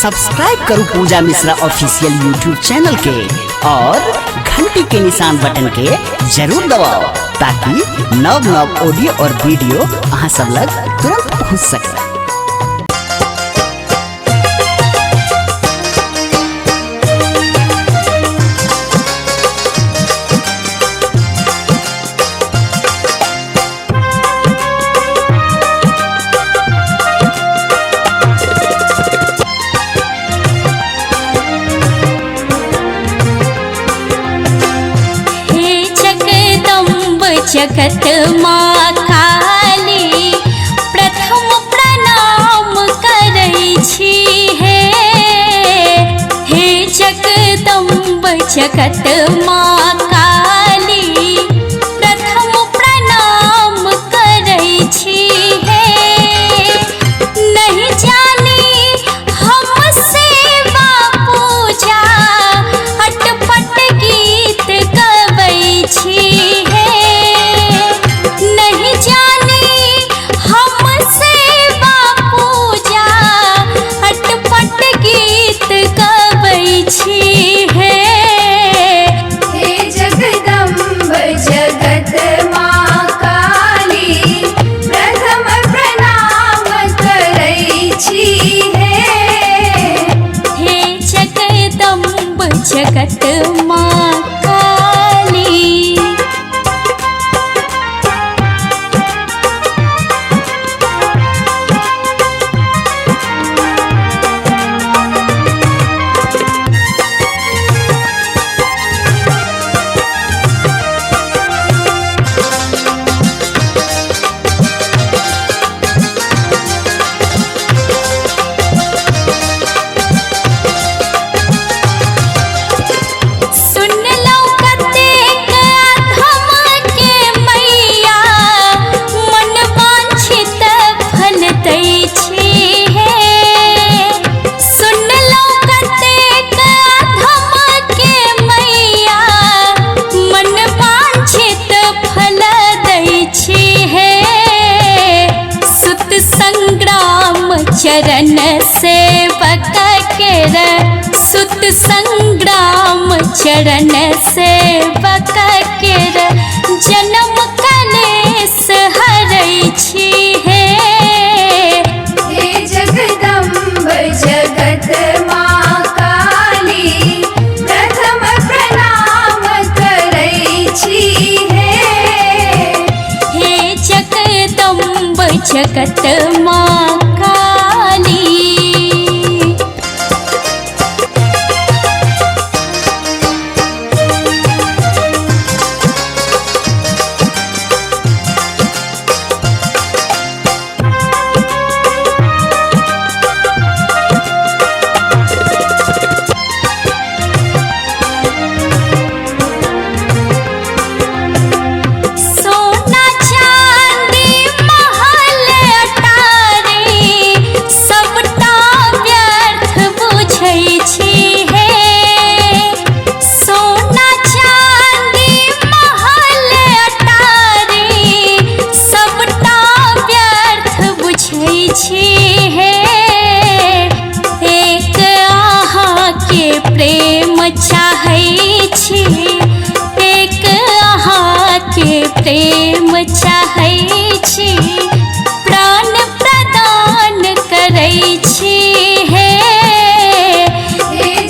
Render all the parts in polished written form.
Subscribe करो पूजा Mishra official YouTube channel के और घंटी के निशान बटन के जरूर दबाओ ताकि नव नव ऑडियो और वीडियो अहाँ सब लग तुरंत पहुँच सके। जगत माँ काली प्रथम प्रणाम करै छी हे जगदम्ब जगत माँ काली प्रथम प्रणाम करै छी नहीं जानी हम सेवा पूजा अटपट गीत गबै छी जगत माँ काली। चरण सेवक केर सुत संग्राम चरण सेवक केर जन्म कलेश हरै छी हे जगदम्ब जगत माँ काली प्रथम प्रणाम करै छी हे जगदम्ब जगत माँ काली। प्रेम चाहै छी एक अहाँ के प्रेम चाहै छी प्राण प्रदान करै छी हे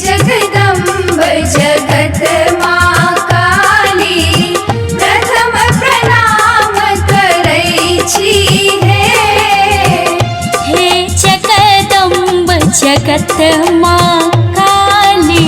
जगदम्ब जगत माँ काली प्रथम प्रणाम करै छी हे जगदम्ब जगत माँ काली।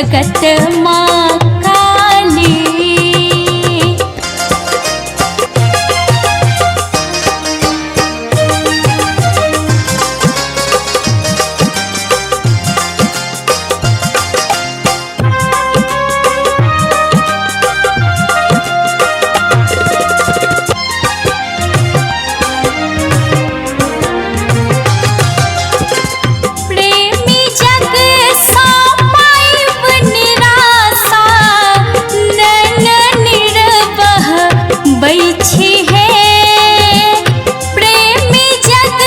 जगत माँ काली। प्रेमी जग सा पाइब निराशा, नैन निर्वह बैठी है। प्रेमी जग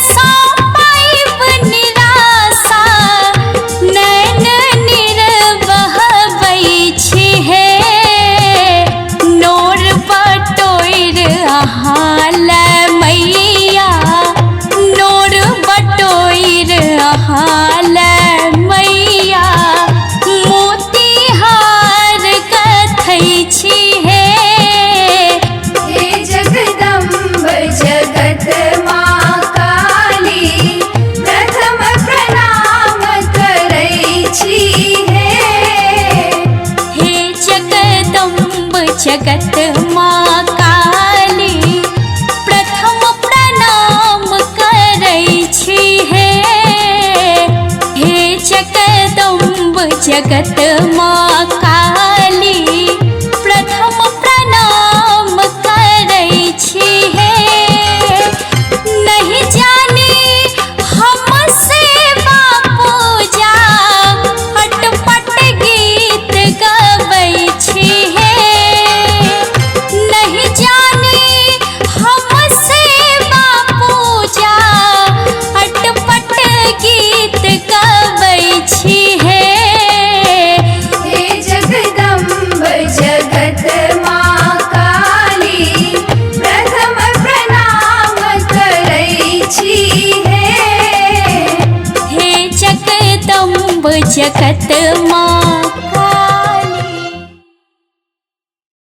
सा पाइब निराशा, नैन निर्वह बैठी है। नोर बटोर हाल मैया, नोर बटोर हाल मैया, मोतीहार कथै छी है। हे जगदम्ब जगत माँ काली, प्रथम प्रणाम करै छी हे। हे जगदम्ब जगत माँ काली, प्रथम प्रणाम करै छी हे। हे जगदम्ब जगत माँ काली, प्रथम प्रणाम करै छी हे। नहीं जानी हमसे पूजा, अटपट गीत गबै छी हे। नहीं जानी हमसे पूजा, अटपट गीत गबै छी हे। हे जगदम्ब जगत माँ काली, प्रथम प्रणाम करै छी हे। हे जगदम्ब जगत माँ